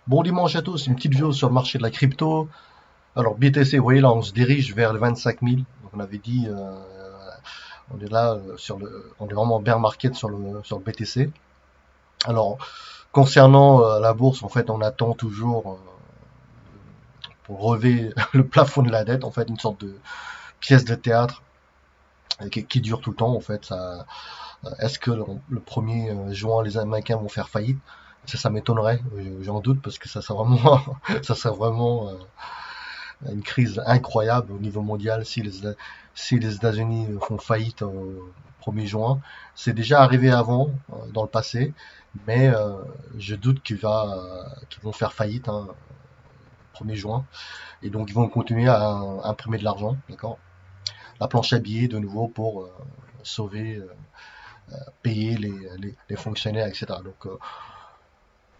Bon dimanche à tous, une petite vidéo sur le marché de la crypto. Alors BTC, vous voyez là, on se dirige vers les 25 000. Donc on avait dit, on est là on est vraiment en bear market sur le BTC. Alors concernant la bourse, en fait, on attend toujours pour relever le plafond de la dette, en fait, une sorte de pièce de théâtre qui dure tout le temps. En fait, est-ce que le 1er juin, les Américains vont faire faillite? Ça m'étonnerait, j'en doute parce que ça serait vraiment, ça serait vraiment une crise incroyable au niveau mondial si les États-Unis font faillite au 1er juin. C'est déjà arrivé avant, dans le passé, mais je doute qu'ils vont faire faillite, hein, 1er juin. Et donc ils vont continuer à imprimer de l'argent, d'accord? La planche à billets de nouveau pour sauver, payer les fonctionnaires, etc. Donc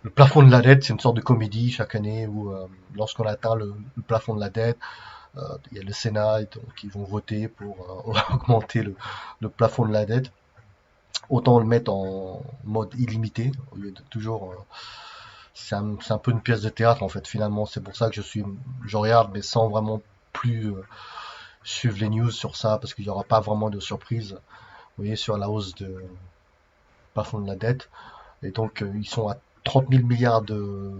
le plafond de la dette, c'est une sorte de comédie chaque année où lorsqu'on atteint le plafond de la dette, il y a le Sénat donc ils vont voter pour augmenter le plafond de la dette. Autant le mettre en mode illimité au lieu de toujours. C'est un peu une pièce de théâtre en fait. Finalement, c'est pour ça que je regarde, mais sans vraiment plus suivre les news sur ça, parce qu'il n'y aura pas vraiment de surprise. Vous voyez, sur la hausse de plafond de la dette. Et donc, ils sont à 30 000 milliards de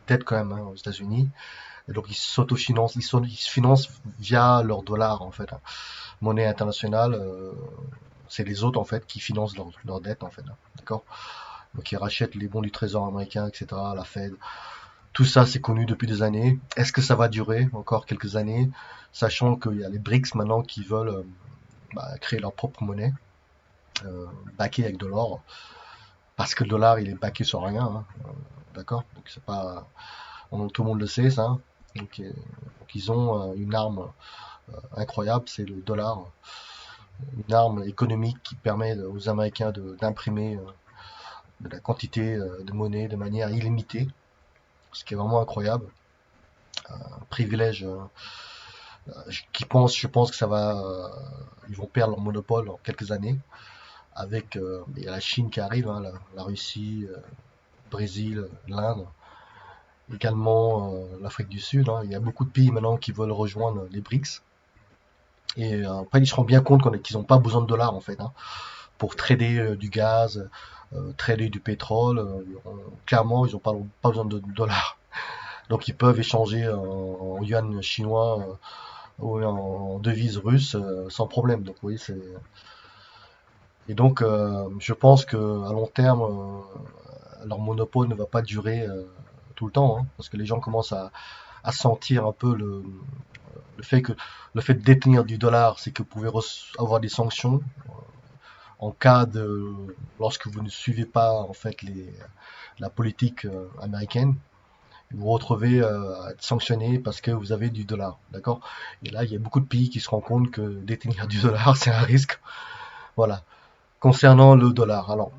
dettes quand même, hein, aux États-Unis. Et donc, ils s'autofinancent, ils se financent via leur dollar en fait, hein. Monnaie internationale, c'est les autres en fait qui financent leur dette en fait, hein. D'accord? Donc ils rachètent les bons du trésor américain, etc., la Fed. Tout ça, c'est connu depuis des années. Est-ce que ça va durer encore quelques années, sachant qu'il y a les BRICS maintenant qui veulent créer leur propre monnaie, backée avec de l'or, parce que le dollar, il est backé sur rien, hein. D'accord? Donc c'est pas, tout le monde le sait ça. Donc ils ont une arme incroyable, c'est le dollar, une arme économique qui permet aux Américains d'imprimer de la quantité de monnaie de manière illimitée, ce qui est vraiment incroyable. Un privilège je pense que ils vont perdre leur monopole en quelques années. Avec, il y a la Chine qui arrive, hein, la Russie, le Brésil, l'Inde, également l'Afrique du Sud, hein. Il y a beaucoup de pays maintenant qui veulent rejoindre les BRICS. Et après, ils se rendent bien compte qu'ils n'ont pas besoin de dollars en fait, hein, pour trader du gaz, trader du pétrole. Clairement, ils n'ont pas besoin de dollars. Donc ils peuvent échanger en yuan chinois ou en devise russe sans problème. Donc oui, et donc je pense que à long terme, leur monopole ne va pas durer tout le temps, hein, parce que les gens commencent à sentir un peu le fait que le fait de détenir du dollar, c'est que vous pouvez avoir des sanctions en cas de lorsque vous ne suivez pas en fait la politique américaine. Vous vous retrouvez à être sanctionné parce que vous avez du dollar, d'accord? Et là, il y a beaucoup de pays qui se rendent compte que détenir du dollar, c'est un risque. Voilà. Concernant le dollar, alors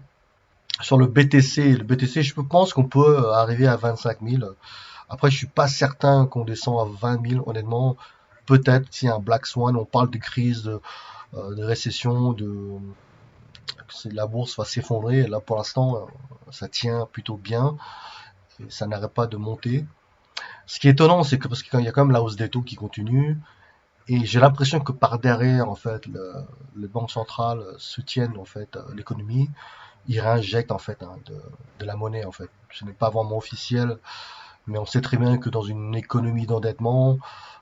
sur le BTC, je pense qu'on peut arriver à 25 000. Après, je suis pas certain qu'on descend à 20 000, honnêtement. Peut-être s'il y a un Black Swan, on parle de crise, de récession, que la bourse va s'effondrer. Là, pour l'instant, ça tient plutôt bien et ça n'arrête pas de monter. Ce qui est étonnant, c'est que parce qu'il y a quand même la hausse des taux qui continue, et j'ai l'impression que par derrière, en fait, les banques centrales soutiennent en fait l'économie, ils réinjectent en fait, hein, de la monnaie en fait. Ce n'est pas vraiment officiel, mais on sait très bien que dans une économie d'endettement,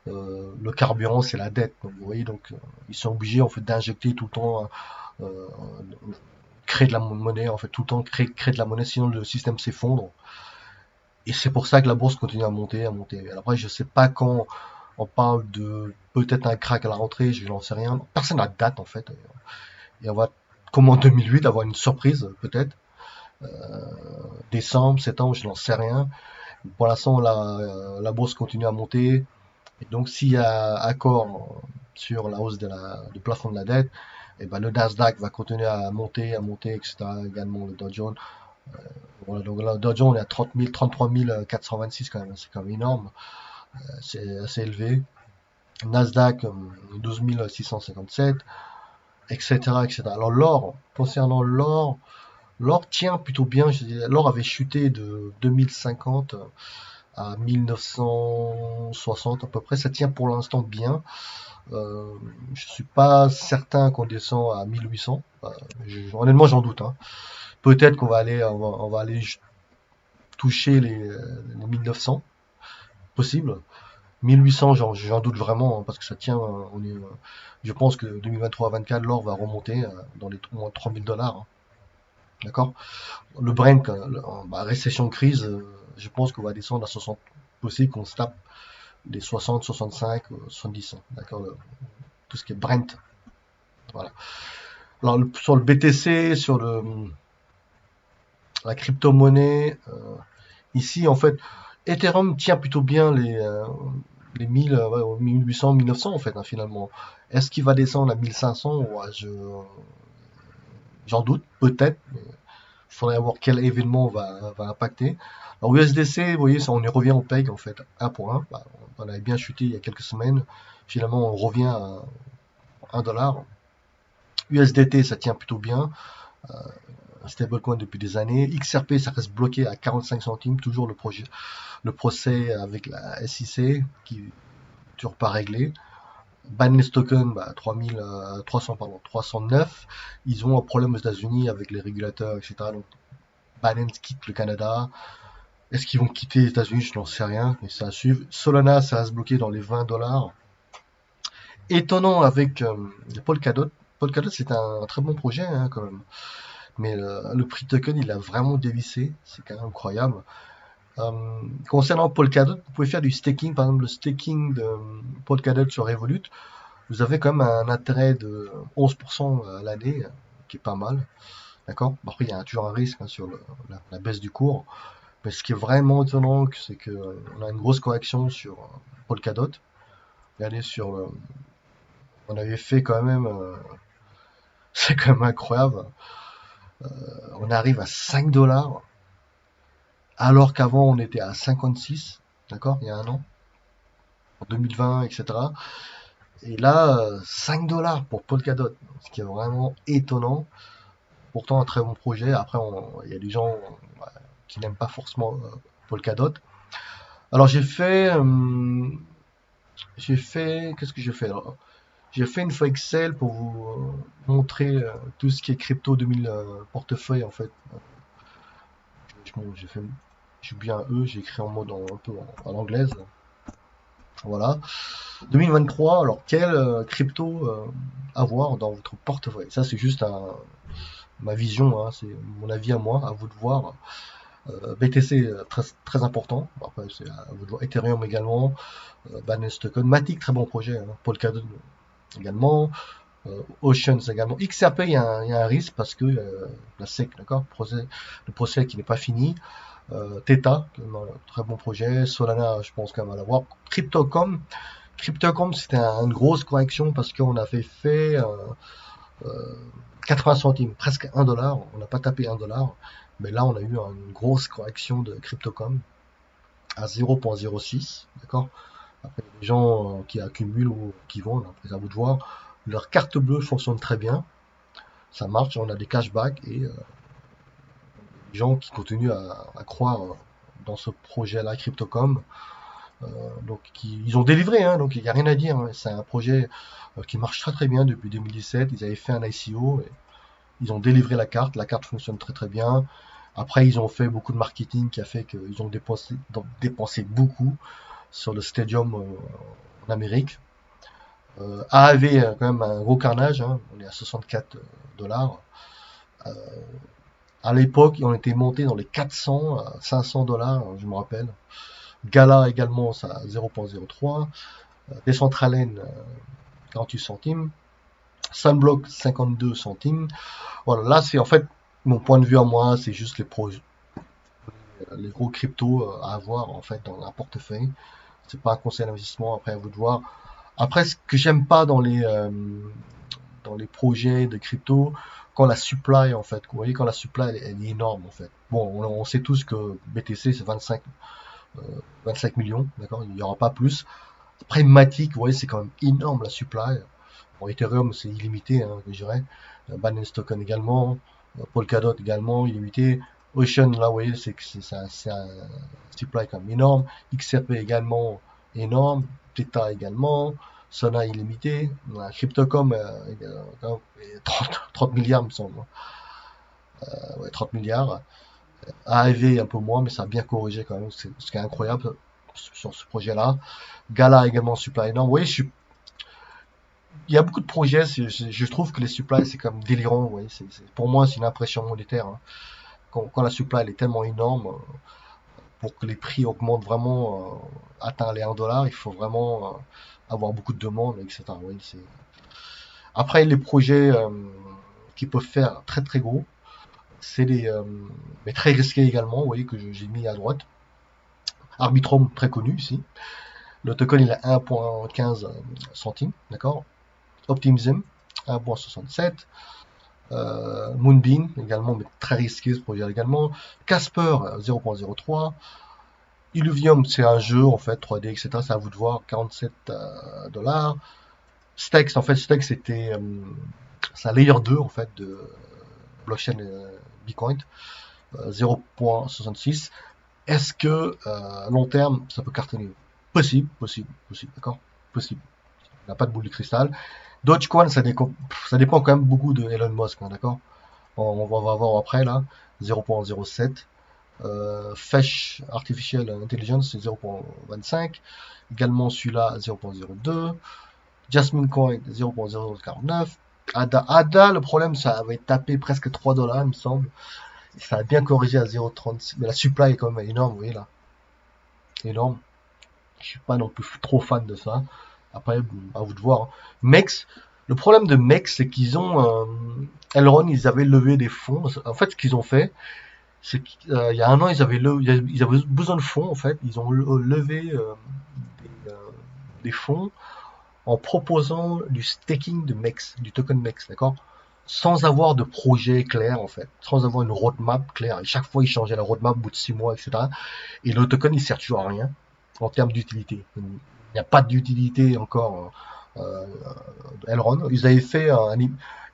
le carburant c'est la dette. Donc, vous voyez, donc ils sont obligés en fait d'injecter tout le temps, euh, créer de la monnaie en fait, tout le temps créer de la monnaie, sinon le système s'effondre. Et c'est pour ça que la bourse continue à monter, à monter. Alors après, je sais pas quand on parle de peut-être un crack à la rentrée, je n'en sais rien. Personne n'a de date en fait. Et on va, comme en 2008, avoir une surprise peut-être. Décembre, septembre, je n'en sais rien. Pour l'instant, la bourse continue à monter. Et donc, s'il y a accord sur la hausse du plafond de la dette, et ben, le Nasdaq va continuer à monter, etc. Également le Dow Jones. Voilà, donc le Dow Jones on est à 30 000, 33 426 quand même, c'est quand même énorme, c'est assez élevé. Nasdaq 12 657, etc., etc. Alors l'or, concernant l'or tient plutôt bien. L'or avait chuté de 2050 à 1960 à peu près. Ça tient pour l'instant bien. Je suis pas certain qu'on descend à 1800. Honnêtement, j'en doute, hein. Peut-être on va aller toucher les 1900, possible. 1800, j'en doute vraiment, hein, parce que ça tient. Je pense que 2023-24, l'or va remonter dans les moins 3000 $. Hein. D'accord? Le Brent, récession crise, je pense qu'on va descendre à 60. Possible qu'on se tape les 60, 65, 70. Hein. D'accord? Tout ce qui est Brent. Voilà. Alors, sur le BTC, sur la crypto-monnaie, ici, en fait, Ethereum tient plutôt bien les 1000, ouais, 1800, 1900 en fait, hein, finalement. Est-ce qu'il va descendre à 1500? Ouais, j'en doute, peut-être. Il faudrait voir quel événement va impacter. Alors USDC, vous voyez, ça, on y revient au PEG en fait, un pour un. Bah, on avait bien chuté il y a quelques semaines. Finalement, on revient à 1 $. USDT, ça tient plutôt bien. Stablecoin depuis des années. XRP, ça reste bloqué à 45 centimes. Toujours le procès avec la SEC qui n'est toujours pas réglé. Binance Token, 309. Ils ont un problème aux États-Unis avec les régulateurs, etc. Donc, Binance quitte le Canada. Est-ce qu'ils vont quitter les États-Unis? Je n'en sais rien, mais ça à suivre. Solana, ça reste bloqué dans les 20 $. Étonnant avec Polkadot. Polkadot, c'est un très bon projet, hein, quand même. Mais le prix token, il a vraiment dévissé. C'est quand même incroyable. Concernant Polkadot, vous pouvez faire du staking. Par exemple, le staking de Polkadot sur Revolut, vous avez quand même un intérêt de 11% à l'année, qui est pas mal. D'accord? Après, il y a toujours un risque, hein, sur la baisse du cours. Mais ce qui est vraiment étonnant, c'est qu'on a une grosse correction sur Polkadot. Regardez on avait fait quand même, c'est quand même incroyable. On arrive à 5 $, alors qu'avant on était à 56, d'accord, il y a un an, en 2020, etc. Et là, 5 $ pour Polkadot, ce qui est vraiment étonnant. Pourtant, un très bon projet. Après, il y a des gens qui n'aiment pas forcément Polkadot. Alors, qu'est-ce que j'ai fait alors? J'ai fait une feuille Excel pour vous montrer tout ce qui est crypto 2000 portefeuille en fait. Bon, j'ai bien un E, j'ai écrit en mode un peu en anglaise. Voilà. 2023, alors quel crypto avoir dans votre portefeuille? Ça, c'est juste ma vision, hein, c'est mon avis à moi, à vous de voir. BTC, très, très important. Après, c'est à vous de voir. Ethereum également. Binance Token. Matic, très bon projet. Hein. Polkadot également. Oceans également. XRP, il y a un risque parce que la SEC, d'accord, le procès qui n'est pas fini. Theta, très bon projet. Solana, je pense quand même à l'avoir. Cryptocom, c'était une grosse correction parce qu'on avait fait 80 centimes, presque 1 $. On n'a pas tapé 1 $. Mais là, on a eu une grosse correction de Cryptocom à 0,06. D'accord? Après, les gens qui accumulent ou qui vendent, après, à vous de voir. Leur carte bleue fonctionne très bien. Ça marche, on a des cashbacks et les gens qui continuent à croire dans ce projet-là, Cryptocom. Donc, ils ont délivré, hein, donc il n'y a rien à dire. Hein. C'est un projet qui marche très très bien depuis 2017. Ils avaient fait un ICO, et ils ont délivré la carte fonctionne très très bien. Après, ils ont fait beaucoup de marketing qui a fait qu'ils ont dépensé beaucoup sur le stadium en Amérique. AAV, quand même un gros carnage, hein. On est à 64 $. À l'époque, on était monté dans les 400 à 500 $, je me rappelle. Gala également, ça à 0,03. Decentraland, 48 centimes. Sunblock, 52 centimes. Voilà, là, c'est en fait mon point de vue à moi, c'est juste les gros cryptos à avoir en fait dans un portefeuille. C'est pas un conseil d'investissement, après à vous de voir. Après, ce que j'aime pas dans les projets de crypto, quand la supply en fait, vous voyez, quand la supply elle est énorme en fait. Bon, on sait tous que BTC c'est 25 millions, d'accord, il n'y aura pas plus. Après Matic, vous voyez, c'est quand même énorme la supply. Bon, Ethereum c'est illimité, hein, je dirais. Binance Token également, Polkadot également illimité. Ocean, là, vous voyez, c'est un supply quand même énorme. XRP également énorme. Theta également. Sona illimité. Cryptocom, 30 milliards, me semble. Ouais, 30 milliards. AEV un peu moins, mais ça a bien corrigé quand même, ce qui est incroyable sur ce projet-là. Gala également, supply énorme. Oui, il y a beaucoup de projets, je trouve que les supplies, c'est comme délirant. Oui, pour moi, c'est une impression monétaire, hein. Quand la supply elle est tellement énorme, pour que les prix augmentent vraiment, atteint les 1 $, il faut vraiment avoir beaucoup de demandes, etc. Oui, après, les projets qui peuvent faire très très gros, c'est mais très risqués également, vous voyez, que j'ai mis à droite. Arbitrum, très connu ici. Le token, il a 1,15 centimes, d'accord. Optimism, 1,67. Moonbeam, également, mais très risqué ce projet également. Casper, 0,03. Illuvium, c'est un jeu, en fait, 3D, etc. C'est à vous de voir, 47 $. Stex, en fait, Stex, c'est un layer 2, en fait, de blockchain Bitcoin, 0,66. Est-ce que, à long terme, ça peut cartonner? Possible, possible, possible, d'accord? Possible. Il n'a pas de boule de cristal. Dogecoin, ça dépend quand même beaucoup de Elon Musk, hein, d'accord? On va voir après, là, 0,07. Fesh Artificial Intelligence, c'est 0,25. Également celui-là, 0,02. Jasmine Coin, 0,049. ADA, le problème, ça va être tapé presque 3 $, il me semble. Ça a bien corrigé à 0,36. Mais la supply est quand même énorme, vous voyez là. Énorme. Je suis pas non plus trop fan de ça. Après, à vous de voir, hein. MEX, le problème de MEX, c'est qu'ils ont, Elrond, ils avaient levé des fonds. En fait, ce qu'ils ont fait, c'est qu'il y a un an, ils avaient besoin de fonds, en fait. Ils ont levé des fonds en proposant du staking de MEX, du token MEX, d'accord? Sans avoir de projet clair, en fait. Sans avoir une roadmap claire. Et chaque fois, ils changeaient la roadmap au bout de 6 mois, etc. Et le token, il sert toujours à rien en termes d'utilité. Il n'y a pas d'utilité encore Elrond. Ils avaient fait un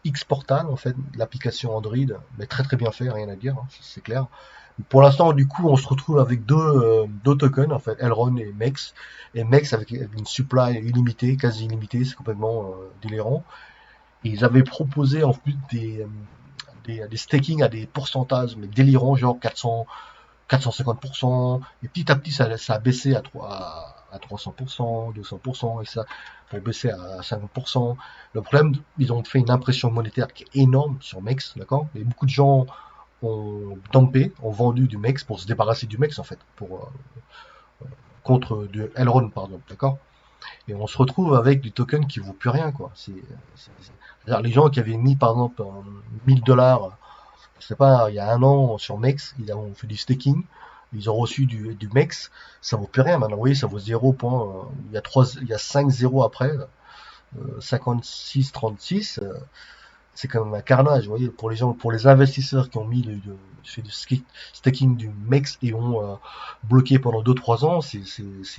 X-Portal, en fait, l'application Android, mais très très bien fait, rien à dire, hein, c'est clair. Pour l'instant, du coup, on se retrouve avec deux tokens, en fait, Elrond et MEX. Et MEX avec une supply illimitée, quasi illimitée, c'est complètement délirant. Et ils avaient proposé en plus des staking à des pourcentages, mais délirants, genre 450%, et petit à petit ça a baissé à 300%, 200%, et ça, pour baisser à 50%. Le problème, ils ont fait une impression monétaire qui est énorme sur MEX, d'accord? Et beaucoup de gens ont dumpé, ont vendu du MEX pour se débarrasser du MEX, en fait, contre du Elrond, pardon, d'accord? Et on se retrouve avec du token qui vaut plus rien, quoi. C'est-à-dire les gens qui avaient mis, par exemple, 1000 $, je sais pas, il y a un an sur MEX, ils ont fait du staking, ils ont reçu du MEX, ça vaut plus rien maintenant, vous voyez, ça vaut 0. Il y a 5 zéros après, 56, 36, c'est quand même un carnage, vous voyez, pour les gens, pour les investisseurs qui ont fait du staking du MEX et ont bloqué pendant 2-3 ans, c'est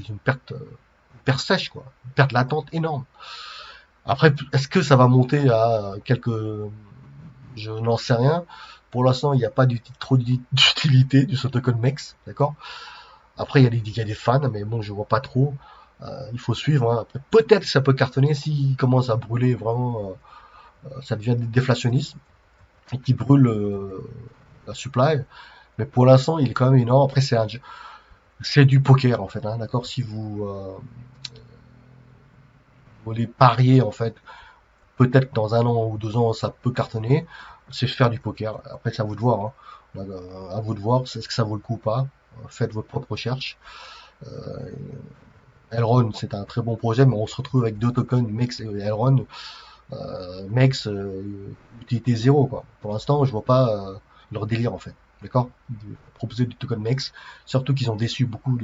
une perte sèche, quoi, une perte latente énorme. Après, est-ce que ça va monter à quelques, je n'en sais rien. Pour l'instant, il n'y a pas trop d'utilité du token MEX, d'accord. Après, il y a des fans, mais bon, je vois pas trop. Il faut suivre, hein. Après, peut-être que ça peut cartonner s'il commence à brûler vraiment, ça devient déflationniste et qu'il brûle la supply. Mais pour l'instant, il est quand même énorme. Après, c'est du poker en fait, hein, d'accord. Si vous voulez parier en fait, peut-être dans 1 an ou 2 ans, ça peut cartonner. C'est faire du poker. Après, c'est à vous de voir, hein. À vous de voir, est-ce que ça vaut le coup ou pas. Faites votre propre recherche. Euh, Elrond, c'est un très bon projet, mais on se retrouve avec deux tokens, MEX et Elrond. MEX, utilité zéro, quoi. Pour l'instant, je vois pas leur délire, en fait. D'accord? Proposer du token MEX, surtout qu'ils ont déçu beaucoup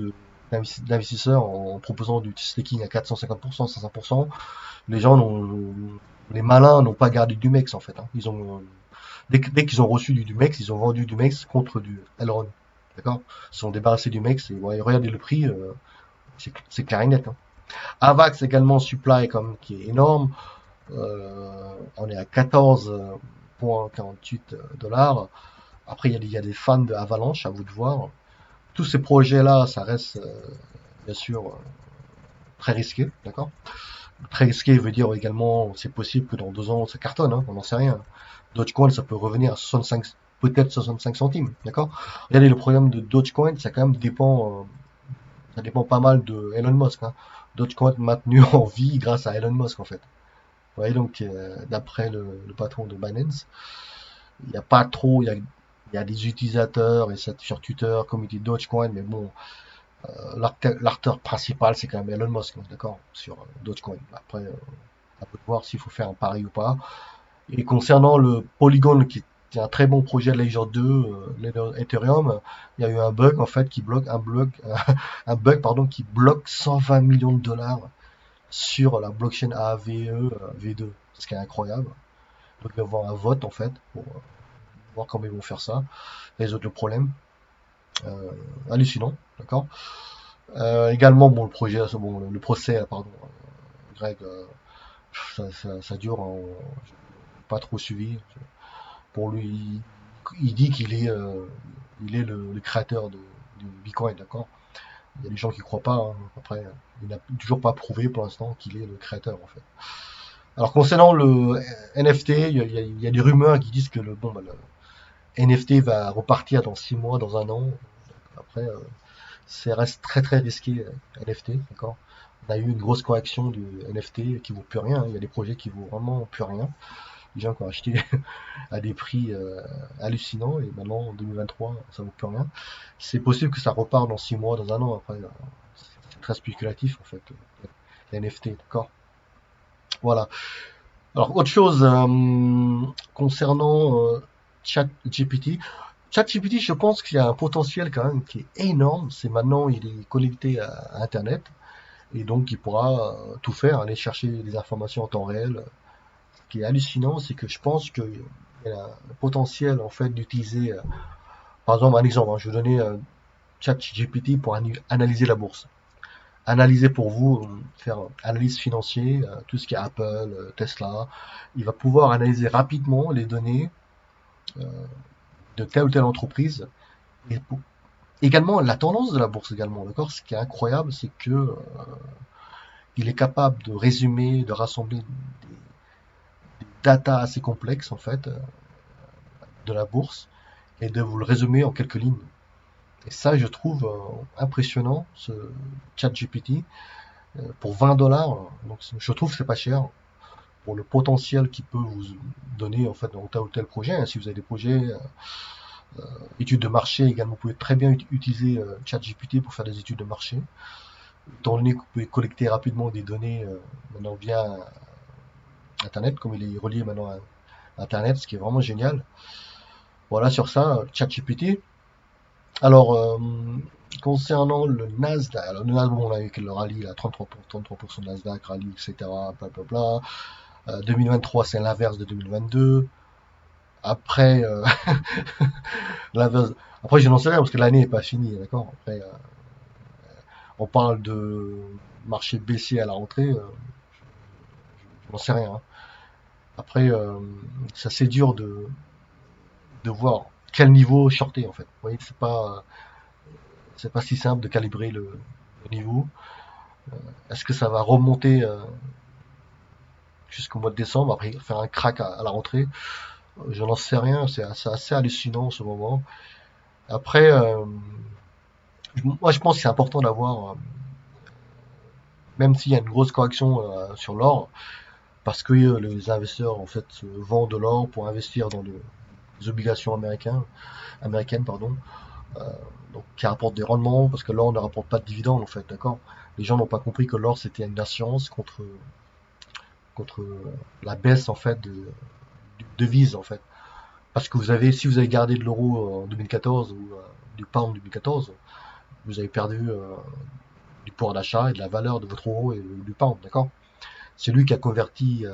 d'investisseurs en proposant du staking à 450%, 500%. Les gens les malins n'ont pas gardé du MEX, en fait, hein. Dès qu'ils ont reçu du MEX, ils ont vendu du MEX contre du Elrond. D'accord? Ils se sont débarrassés du MEX et ouais, regardez le prix, c'est clair et net, hein. Avax également, supply comme qui est énorme. On est à 14,48 $. Après, il y a des fans de Avalanche, à vous de voir. Tous ces projets-là, ça reste bien sûr très risqué, d'accord? Très risqué veut dire également, c'est possible que dans 2 ans, ça cartonne, hein, on n'en sait rien. Dogecoin, ça peut revenir à 65, peut-être 65 centimes, d'accord? Regardez, le problème de Dogecoin, ça quand même dépend, ça dépend pas mal de Elon Musk, hein. Dogecoin maintenu en vie grâce à Elon Musk, en fait. Vous voyez, donc, d'après le patron de Binance, il n'y a pas trop, il y a des utilisateurs, et ça sur Twitter, comme il dit Dogecoin, mais bon, l'acteur principal, c'est quand même Elon Musk, hein, d'accord, sur Dogecoin. Après, à peut voir s'il faut faire un pari ou pas. Et concernant le Polygon, qui est un très bon projet de Layer 2, Ethereum, il y a eu un bug en fait qui bloque un bug pardon qui bloque 120 millions de dollars sur la blockchain AAVE V2, ce qui est incroyable. Donc il va y avoir un vote en fait pour voir comment ils vont faire ça, résoudre le problème. Euh, Hallucinant, d'accord. Également bon le projet, bon le procès pardon, Greg, ça dure, hein, j'ai pas trop suivi. Pour lui, il dit il est le créateur du Bitcoin, d'accord? Il y a des gens qui croient pas, hein. Après, il n'a toujours pas prouvé pour l'instant qu'il est le créateur, en fait. Alors, concernant le NFT, il y a des rumeurs qui disent que le NFT va repartir dans 6 mois, dans un an. Après, ça reste très très risqué, NFT, d'accord? On a eu une grosse correction du NFT qui vaut plus rien, hein. Il y a des projets qui vaut vraiment plus rien. Les gens qui ont acheté à des prix hallucinants et maintenant en 2023 ça vaut plus rien. C'est possible que ça repart dans 6 mois, dans un an. Après, c'est très spéculatif en fait, les NFT, d'accord. Voilà. Alors autre chose concernant ChatGPT. ChatGPT, je pense qu'il y a un potentiel quand même qui est énorme. C'est maintenant il est connecté à Internet et donc il pourra tout faire, aller chercher des informations en temps réel. Ce qui est hallucinant, c'est que je pense qu'il y a le potentiel en fait d'utiliser, par exemple, un exemple, hein, je vais donner ChatGPT pour analyser la bourse. Analyser pour vous, faire analyse financière, tout ce qui est Apple, Tesla. Il va pouvoir analyser rapidement les données euh, de telle ou telle entreprise et également la tendance de la bourse également. D'accord. Ce qui est incroyable, c'est que il est capable de résumer, de rassembler des data assez complexes en fait de la bourse et de vous le résumer en quelques lignes. Et ça, je trouve impressionnant, ce chat GPT, pour 20 dollars. Donc, je trouve que c'est pas cher pour le potentiel qu'il peut vous donner en fait dans tel ou tel projet, hein. Si vous avez des projets, études de marché également, vous pouvez très bien utiliser ChatGPT pour faire des études de marché. Étant donné que vous pouvez collecter rapidement des données maintenant via Internet, comme il est relié maintenant à Internet, ce qui est vraiment génial. Voilà sur ça, ChatGPT. Alors, concernant le Nasdaq, alors le Nasdaq, bon, on a eu le rallye, là, 33% de Nasdaq, rallye, etc., blablabla. 2023, c'est l'inverse de 2022. Après, l'inverse, après, je n'en sais rien parce que l'année n'est pas finie, d'accord? Après, on parle de marché baissier à la rentrée, je n'en sais rien, hein. Après, ça c'est dur de voir quel niveau shorter en fait. Vous voyez, c'est pas si simple de calibrer le niveau. Est-ce que ça va remonter jusqu'au mois de décembre, après faire un crack à la rentrée? Je n'en sais rien, c'est assez hallucinant en ce moment. Après, moi je pense que c'est important d'avoir, même s'il y a une grosse correction sur l'or, parce que les investisseurs en fait vendent de l'or pour investir dans des obligations américaines, pardon, euh, donc qui rapportent des rendements, parce que l'or ne rapporte pas de dividendes en fait, d'accord? Les gens n'ont pas compris que l'or c'était une assurance contre la baisse en fait de devise en fait. Parce que si vous avez gardé de l'euro en 2014 ou du pound en 2014, vous avez perdu du pouvoir d'achat et de la valeur de votre euro et du pound, d'accord? C'est lui qui a converti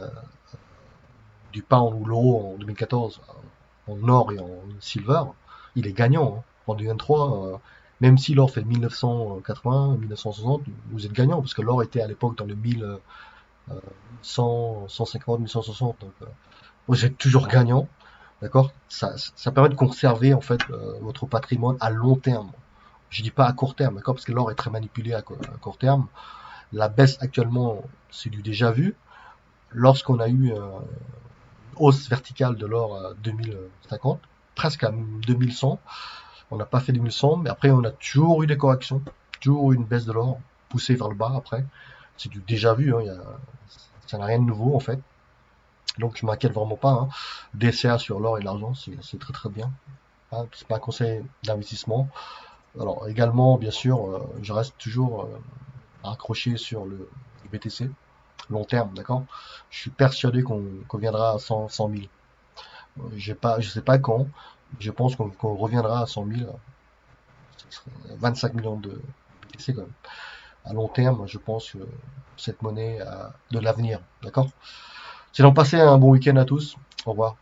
du pound ou l'euro en 2014 en or et en silver. Il est gagnant, hein. En 2023, même si l'or fait 1980, 1960, vous êtes gagnant parce que l'or était à l'époque dans le 1100, 150, 1160. Donc, vous êtes toujours gagnant. d'accord? Ça permet de conserver en fait votre patrimoine à long terme. Je dis pas à court terme, d'accord? Parce que l'or est très manipulé à court terme. La baisse actuellement, c'est du déjà vu. Lorsqu'on a eu hausse verticale de l'or à 2050, presque à 2100. On n'a pas fait 2100, mais après on a toujours eu des corrections, toujours eu une baisse de l'or poussée vers le bas après. C'est du déjà vu, hein, ça n'a rien de nouveau en fait. Donc je m'inquiète vraiment pas, hein. DCA sur l'or et l'argent, c'est très très bien, hein. C'est pas un conseil d'investissement. Alors également, bien sûr, je reste toujours accroché sur le BTC, long terme, d'accord? Je suis persuadé qu'on viendra à 100 000. Je sais pas quand. Je pense qu'on reviendra à 100 000. Ce serait 25 millions de BTC quand même. À long terme, je pense que cette monnaie a de l'avenir. D'accord? Sinon, passez un bon week-end à tous. Au revoir.